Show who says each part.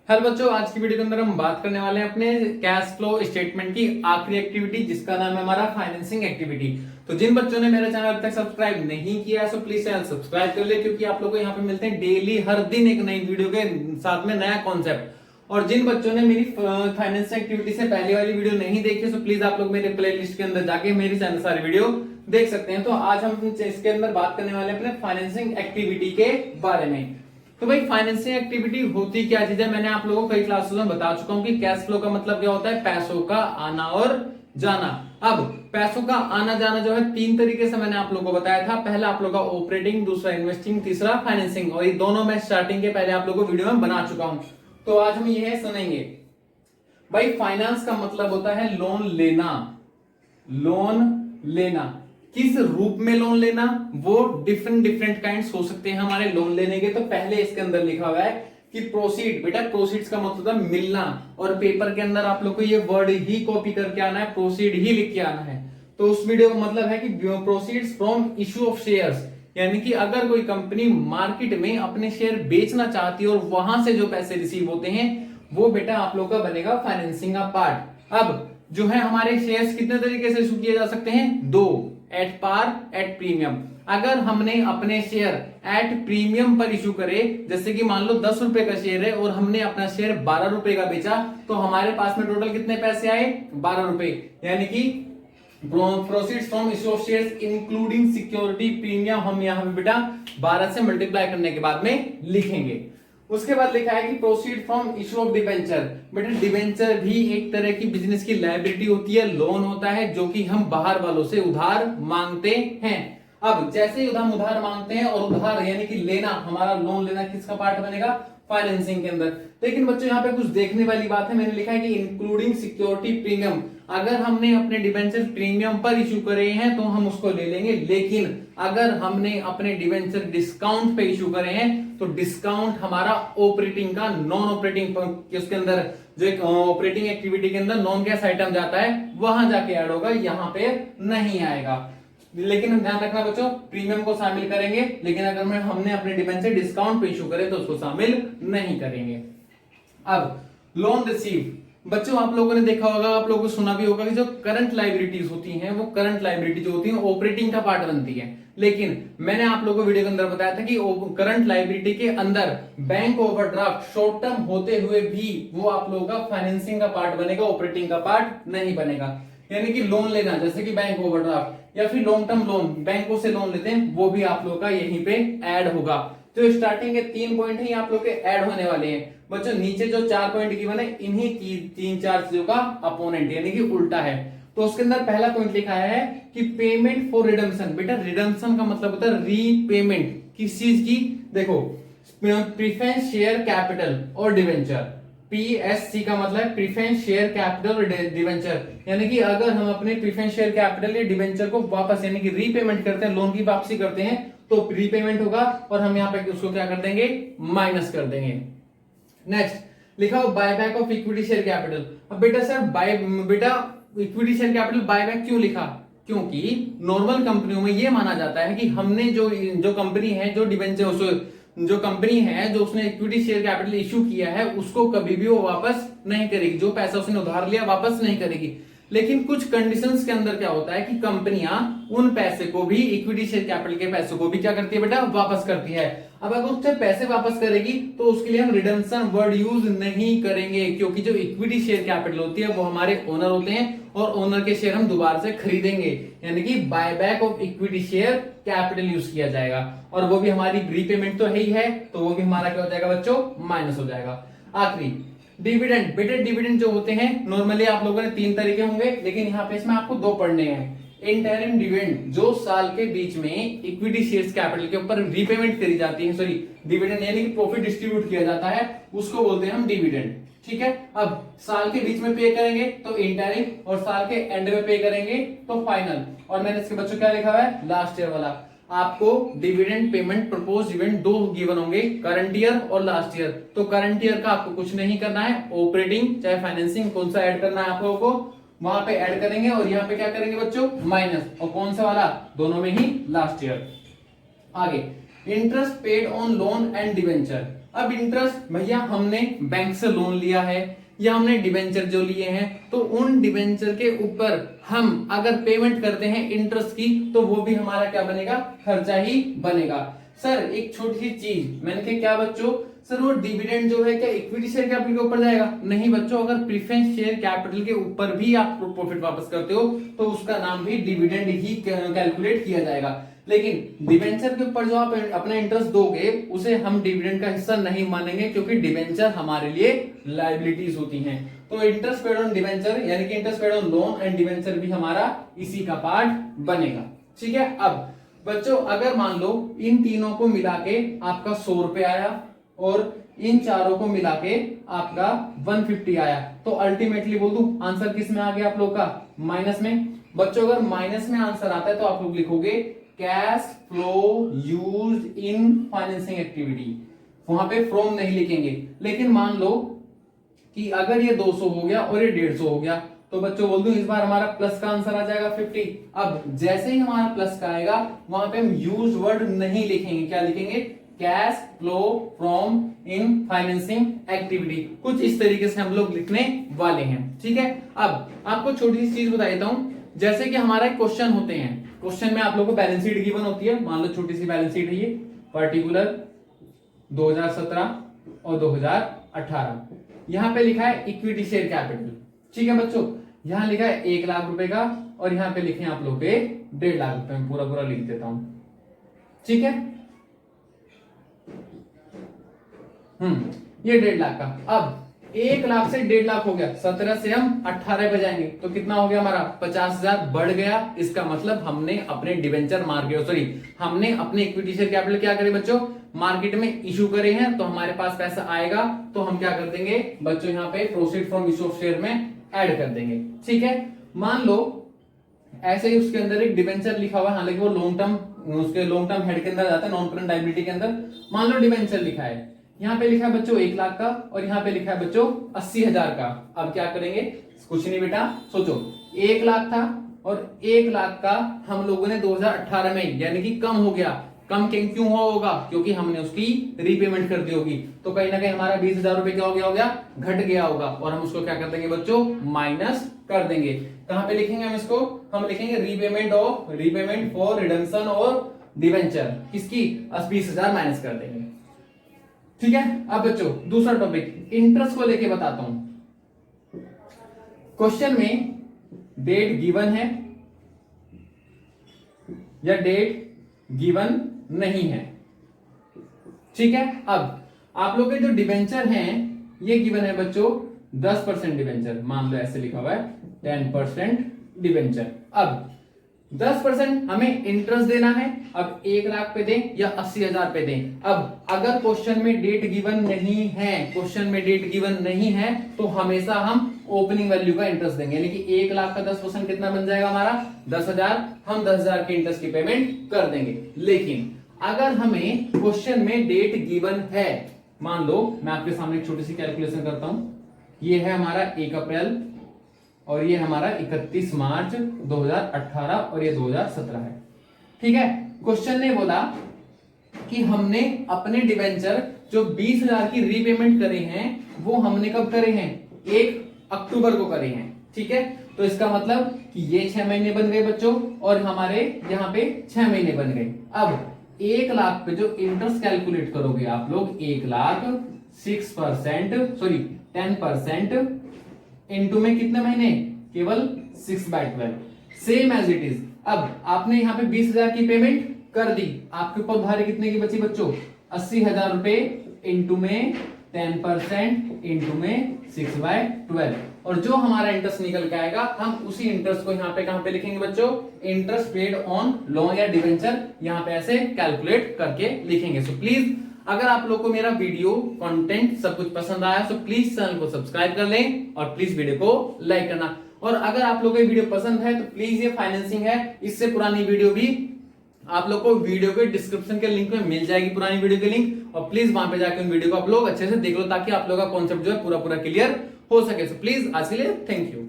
Speaker 1: Hello बच्चों, आज की वीडियो के अंदर हम बात करने वाले हैं अपने कैश फ्लो स्टेटमेंट की आखिरी एक्टिविटी, जिसका नाम है हमारा फाइनेंसिंग एक्टिविटी। तो जिन बच्चों ने मेरा चैनल अभी तक सब्सक्राइब नहीं किया है, सो प्लीज चैनल सब्सक्राइब कर ले, क्योंकि आप लोगों को यहाँ पे मिलते हैं डेली, हर दिन एक नई वीडियो के साथ में नया कॉन्सेप्ट। और जिन बच्चों ने मेरी फाइनेंसिंग एक्टिविटी से पहले वाली वीडियो नहीं देखी, सो प्लीज आप लोग मेरे प्ले लिस्ट के अंदर जाके मेरी चैनल सारी वीडियो देख सकते हैं। तो आज हम इसके अंदर बात करने वाले हैं अपने फाइनेंसिंग एक्टिविटी के बारे में। तो भाई फाइनेंसिंग एक्टिविटी होती क्या चीज है, मैंने आप लोगों को कई क्लासेस में बता चुका हूं कि कैश फ्लो का मतलब क्या होता है, पैसों का आना और जाना। अब पैसों का आना जाना जो है तीन तरीके से मैंने आप लोगों को बताया था। पहला आप लोगों का ऑपरेटिंग, दूसरा इन्वेस्टिंग, तीसरा फाइनेंसिंग। और ये दोनों मैं स्टार्टिंग के पहले आप लोगों को वीडियो में बना चुका हूं। तो आज हम यह सुनेंगे भाई फाइनेंस का मतलब होता है लोन लेना। लोन लेना किस रूप में लोन लेना, वो डिफरेंट काइंड्स हो सकते हैं हमारे लोन लेने के। तो पहले इसके अंदर लिखा हुआ है कि प्रोसीड। बेटा प्रोसीड्स का मतलब है मिलना, और पेपर के अंदर आप लोग को ये वर्ड ही कॉपी करके आना है, प्रोसीड ही लिख के आना है। तो उस वीडियो का मतलब है कि proceeds from issue of shares, यानी कि अगर कोई कंपनी मार्केट में अपने शेयर बेचना चाहती है और वहां से जो पैसे रिसीव होते हैं, वो बेटा आप लोग का बनेगा फाइनेंसिंग का पार्ट। अब जो है हमारे शेयर्स कितने तरीके से इशू किए जा सकते हैं, दो, एट पार, एट प्रीमियम। अगर हमने अपने शेयर एट प्रीमियम पर इशू करे, जैसे कि मान लो 10 रुपए का शेयर है और हमने अपना शेयर 12 रुपए का बेचा, तो हमारे पास में टोटल कितने पैसे आए, 12 रुपए। यानी कि proceeds from issue of shares including security premium हम यहां पे बेटा 12 से मल्टीप्लाई करने के बाद में लिखेंगे। उसके बाद लिखा है कि proceed from issue of debenture. बेटा डिबेंचर भी एक तरह की बिजनेस की लायबिलिटी होती है, लोन होता है जो कि हम बाहर वालों से उधार मांगते हैं। अब जैसे ही हम उधार मांगते हैं, और उधार यानी कि लेना, हमारा लोन लेना किसका पार्ट बनेगा, फाइनेंसिंग के अंदर। लेकिन बच्चों यहाँ पे कुछ देखने वाली बात है, मैंने लिखा है कि इंक्लूडिंग सिक्योरिटी प्रीमियम। अगर हमने अपने डिबेंचर प्रीमियम पर इशू करे हैं तो हम उसको ले लेंगे, लेकिन अगर हमने अपने डिबेंचर डिस्काउंट पे इशू करे हैं तो डिस्काउंट हमारा ऑपरेटिंग का, नॉन ऑपरेटिंग उसके अंदर जो एक ऑपरेटिंग एक्टिविटी के अंदर नॉन कैश आइटम जाता है वहां जाके ऐड होगा, यहाँ पे नहीं आएगा। लेकिन ध्यान रखना बच्चों, प्रीमियम को शामिल करेंगे, लेकिन अगर हमने अपने डिबेंचर डिस्काउंट पे इशू करे तो उसको शामिल नहीं करेंगे। अब लोन रिसीव, बच्चों आप लोगों ने देखा होगा, आप लोगों को सुना भी होगा कि जो करंट लाइबिलिटीज होती हैं, वो करंट लाइबिलिटी जो होती है ऑपरेटिंग का पार्ट बनती है। लेकिन मैंने आप लोगों को वीडियो के अंदर बताया था कि करंट लाइबिलिटी के अंदर बैंक ओवरड्राफ्ट शॉर्ट टर्म होते हुए भी वो आप लोगों का फाइनेंसिंग का पार्ट बनेगा, ऑपरेटिंग का पार्ट नहीं बनेगा। यानी कि लोन लेना जैसे कि बैंक ओवरड्राफ्ट या फिर लॉन्ग टर्म लोन, बैंकों से लोन लेते हैं, वो भी आप लोगों का यहीं पे ऐड होगा। तो स्टार्टिंग के 3 पॉइंट ही आप लोग के ऐड होने वाले हैं। बच्चों नीचे जो 4 पॉइंट गिवन है, इन्हीं की 3-4 चीजों का अपोनेंट यानी कि उल्टा है। तो उसके अंदर पहला पॉइंट लिखा है कि पेमेंट फॉर रिडम्पशन। बेटा रिडम्पशन का मतलब होता है रीपेमेंट, किस चीज की, देखो प्रीफरेंस शेयर कैपिटल और डिवेंचर। पीएससी का मतलब है प्रीफरेंस शेयर कैपिटल और डिवेंचर, यानी कि अगर हम अपने प्रीफरेंस शेयर कैपिटल या डिवेंचर को वापस यानी कि रीपेमेंट करते हैं, लोन की वापसी करते हैं, तो प्रीपेमेंट होगा और हम यहाँ पे उसको क्या कर देंगे, माइनस कर देंगे। नेक्स्ट लिखा हो buyback of equity share capital. अब बेटा सर बेटा इक्विटी शेयर कैपिटल बायबैक क्यों लिखा, क्योंकि नॉर्मल कंपनियों में यह माना जाता है कि हमने जो कंपनी है, जो डिवेंचर जो कंपनी है, जो उसने इक्विटी शेयर कैपिटल इश्यू किया है, उसको कभी भी वो वापस नहीं करेगी, जो पैसा उसने उधार लिया वापस नहीं करेगी। लेकिन कुछ कंडीशंस के अंदर क्या होता है कि कंपनियां उन पैसे को भी, इक्विटी शेयर कैपिटल के पैसे को भी क्या करती है बेटा, वापस करती है। अब अगर उससे पैसे वापस करेगी तो उसके लिए हम रिडम्पशन वर्ड यूज नहीं करेंगे, क्योंकि जो इक्विटी शेयर कैपिटल होती है वो हमारे ओनर होते हैं और ओनर के शेयर हम दोबारा से खरीदेंगे, यानी कि buyback of equity share capital use किया जाएगा। और वो भी हमारी रीपेमेंट तो है ही है, तो वो भी हमारा क्या हो जाएगा बच्चों, माइनस हो जाएगा। आखिरी डिविडेंड। बेटा डिविडेंड जो होते हैं नॉर्मली आप लोगों ने 3 तरीके होंगे, लेकिन यहाँ पे इसमें आपको 2 पढ़ने हैं। इंटरिम डिविडेंड, जो साल के बीच में इक्विटी शेयर्स कैपिटल के ऊपर रीपेमेंट करी जाती है, सॉरी डिविडेंड यानी कि प्रॉफिट डिस्ट्रीब्यूट किया जाता है, उसको बोलते हैं हम डिविडेंड। ठीक है, अब साल के बीच में पे करेंगे तो इंटरिम, और साल के एंड में पे करेंगे तो फाइनल। और मैंने इसके बच्चों क्या लिखा हुआ है, लास्ट ईयर वाला। आपको dividend payment propose dividend 2 given होंगे, करंट ईयर और लास्ट ईयर। तो करंट ईयर का आपको कुछ नहीं करना है, ऑपरेटिंग चाहे फाइनेंसिंग कौन सा ऐड करना है आप लोगों को, वहां पे ऐड करेंगे, और यहाँ पे क्या करेंगे बच्चों, माइनस। और कौन सा वाला, दोनों में ही लास्ट ईयर। आगे interest paid on loan and debenture. अब इंटरेस्ट भैया हमने बैंक से लोन लिया है या हमने डिबेंचर जो लिए हैं, तो उन डिबेंचर के ऊपर हम अगर पेमेंट करते हैं इंटरेस्ट की, तो वो भी हमारा क्या बनेगा, खर्चा ही बनेगा। सर एक छोटी सी चीज मैंने कहा, क्या बच्चों, सर वो डिविडेंड जो है क्या इक्विटी शेयर कैपिटल के ऊपर जाएगा? नहीं बच्चों, अगर प्रीफरेंस शेयर कैपिटल के ऊपर भी आप प्रॉफिट वापस करते हो तो उसका नाम भी डिविडेंड ही कैलकुलेट किया जाएगा। लेकिन डिबेंचर के ऊपर जो आप अपना इंटरेस्ट दोगे उसे हम डिविडेंड का हिस्सा नहीं मानेंगे, क्योंकि डिबेंचर हमारे लिए लायबिलिटीज होती हैं। तो इंटरेस्ट पेड ऑन डिबेंचर यानी कि interest paid on loan and debenture भी हमारा इसी का पार्ट बनेगा। ठीक है। अब बच्चों अगर मान लो इन तीनों को मिला के आपका 100 रुपए आया और इन चारों को मिला के आपका 150 आया, तो अल्टीमेटली बोल दूं आंसर किस में आ गया आप लोग का, माइनस में। बच्चों अगर माइनस में आंसर आता है तो आप लोग लिखोगे cash flow used in financing activity, वहां पे फ्रॉम नहीं लिखेंगे। लेकिन मान लो कि अगर ये 200 हो गया और ये 150 हो गया, तो बच्चों बोल दूं इस बार हमारा प्लस का आंसर आ जाएगा 50। अब जैसे ही हमारा प्लस का आएगा वहां पे हम यूज वर्ड नहीं लिखेंगे, क्या लिखेंगे, cash flow from in financing activity. कुछ इस तरीके से हम लोग लिखने वाले हैं। ठीक है। अब आपको छोटी सी चीज बता देता हूं, जैसे कि हमारा एक क्वेश्चन होते हैं, क्वेश्चन में आप लोगों को बैलेंस शीट गिवन होती है। मान लो छोटी सी बैलेंस शीट है ये, पर्टिकुलर 2017 और 2018। यहां पे लिखा है इक्विटी शेयर कैपिटल। ठीक है बच्चों, यहां लिखा है 1 लाख रुपए का और यहां पे लिखे हैं आप लोग पे 1.5 लाख रुपए। मैं पूरा लिख देता हूं। ठीक है। ये 1.5 लाख का। अब 1 लाख से 1.5 लाख हो गया, 17 से हम 18 पे जाएंगे तो कितना हो गया हमारा, 50,000 बढ़ गया। इसका मतलब हमने अपने डिवेंचर मार्केट, सॉरी हमने अपने इक्विटी शेयर कैपिटल क्या करे बच्चों, मार्केट में इशू करे हैं, तो हमारे पास पैसा आएगा तो हम क्या कर देंगे बच्चों, यहाँ पे proceed from issue of share में ऐड कर देंगे। ठीक है। मान लो ऐसे ही उसके अंदर एक डिवेंचर लिखा हुआ है, हालांकि वो लॉन्ग टर्म, उसके लॉन्ग टर्म हेड के अंदर जाता है, नॉन करंट लायबिलिटी के अंदर। मान लो डिवेंचर लिखा है, यहाँ पे लिखा है बच्चों 1 लाख का और यहाँ पे लिखा है बच्चों 80,000 का। अब क्या करेंगे, कुछ नहीं बेटा, सोचो 1 लाख था और 1 लाख का हम लोगों ने 2018 में यानी कि कम हो गया। कम क्यों हुआ होगा, क्योंकि हमने उसकी रीपेमेंट कर दी होगी, तो कहीं ना कहीं हमारा 20,000 रुपए क्या हो गया घट गया होगा, और हम उसको क्या कर देंगे बच्चों, माइनस कर देंगे। कहां पे लिखेंगे हम इसको, हम लिखेंगे रीपेमेंट फॉर रिडम्पशन और डिवेंचर, किसकी 20,000 माइनस कर देंगे। ठीक है। अब बच्चों दूसरा टॉपिक इंटरेस्ट को लेके बताता हूं। क्वेश्चन में डेट गिवन है या डेट गिवन नहीं है। ठीक है। अब आप लोग के जो डिवेंचर हैं ये गिवन है बच्चों 10% डिवेंचर, मान लो ऐसे लिखा हुआ है 10% डिवेंचर। अब 10% हमें इंटरेस्ट देना है। अब 1 लाख पे दें या 80,000 पे दें। अब अगर क्वेश्चन में डेट गिवन नहीं है, तो हमेशा हम ओपनिंग वैल्यू का इंटरेस्ट देंगे, यानी कि 1 लाख का 10% कितना बन जाएगा हमारा 10,000। हम 10,000 के इंटरेस्ट की पेमेंट कर देंगे। लेकिन अगर हमें क्वेश्चन में डेट गिवन है, मान लो मैं आपके सामने एक छोटी सी कैलकुलेशन करता हूं, ये है हमारा 1 अप्रैल और ये हमारा 31 मार्च 2018 और ये 2017 है। ठीक है। क्वेश्चन ने बोला कि हमने अपने डिवेंचर जो 20,000 की रीपेमेंट करे हैं वो हमने कब करे हैं, 1 अक्टूबर को करे हैं। ठीक है। तो इसका मतलब कि ये 6 महीने बन गए बच्चों और हमारे यहाँ पे 6 महीने बन गए। अब 1 लाख पे जो इंटरेस्ट कैलकुलेट करोगे आप लोग, 1 लाख 10% इनटू में कितने महीने, केवल 6/12, सेम एज इट इज। अब आपने यहाँ पे 20,000 की पेमेंट कर दी, आपके ऊपर उधारी कितने की बची बच्चों, 80,000 रुपए इंटू में 10% इंटू में 6/12, और जो हमारा इंटरेस्ट निकल के आएगा हम उसी इंटरेस्ट को यहाँ पे कहां पे लिखेंगे बच्चों, इंटरेस्ट पेड ऑन लोन या डिवेंचर, यहाँ पे ऐसे कैलकुलेट करके लिखेंगे। सो प्लीज अगर आप लोग को मेरा वीडियो कंटेंट सब कुछ पसंद आया तो प्लीज चैनल को सब्सक्राइब कर लें और प्लीज वीडियो को लाइक करना। और अगर आप लोगों को वीडियो पसंद है तो प्लीज ये फाइनेंसिंग है, इससे पुरानी वीडियो भी आप लोग को वीडियो के डिस्क्रिप्शन के लिंक में मिल जाएगी, पुरानी वीडियो के लिंक, और प्लीज वहां पे जाकर उन वीडियो को आप लोग अच्छे से देख लो ताकि आप लोग का कॉन्सेप्ट जो है पूरा क्लियर हो सके। सो प्लीज आज के लिए थैंक यू।